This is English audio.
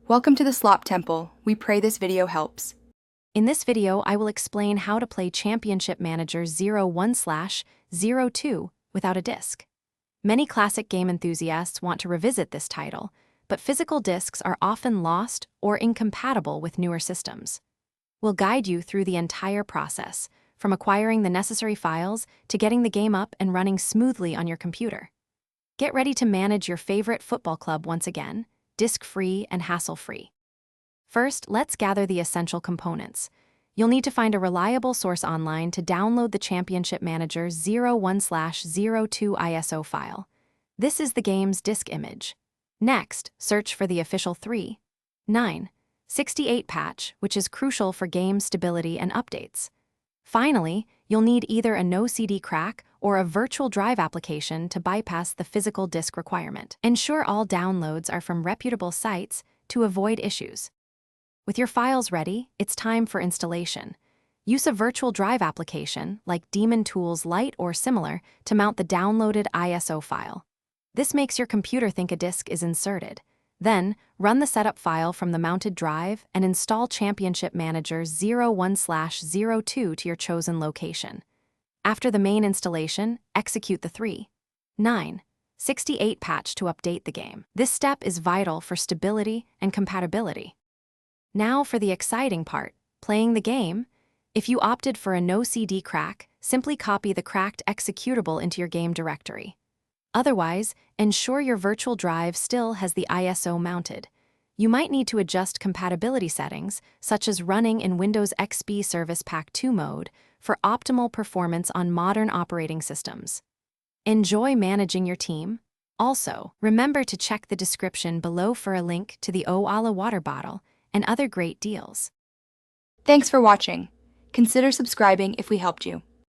Welcome to the Slop Temple. We pray this video helps. In this video, I will explain how to play Championship Manager 01/02 without a disc. Many classic game enthusiasts want to revisit this title, but physical discs are often lost or incompatible with newer systems. We'll guide you through the entire process, from acquiring the necessary files to getting the game up and running smoothly on your computer. Get ready to manage your favorite football club once again, disc-free and hassle-free. First, let's gather the essential components. You'll need to find a reliable source online to download the Championship Manager 01/02 ISO file. This is the game's disk image. Next, search for the official 3.9.68 patch, which is crucial for game stability and updates. Finally, you'll need either a no CD crack or a virtual drive application to bypass the physical disk requirement. Ensure all downloads are from reputable sites to avoid issues. With your files ready, it's time for installation. Use a virtual drive application, like Daemon Tools Lite or similar, to mount the downloaded ISO file. This makes your computer think a disk is inserted. Then, run the setup file from the mounted drive and install Championship Manager 01/02 to your chosen location. After the main installation, execute the 3.9.68 patch to update the game. This step is vital for stability and compatibility. Now for the exciting part, playing the game. If you opted for a no CD crack, simply copy the cracked executable into your game directory. Otherwise, ensure your virtual drive still has the ISO mounted. You might need to adjust compatibility settings, such as running in Windows XP Service Pack 2 mode, for optimal performance on modern operating systems. Enjoy managing your team. Also, remember to check the description below for a link to the Oala water bottle and other great deals. Thanks for watching. Consider subscribing if we helped you.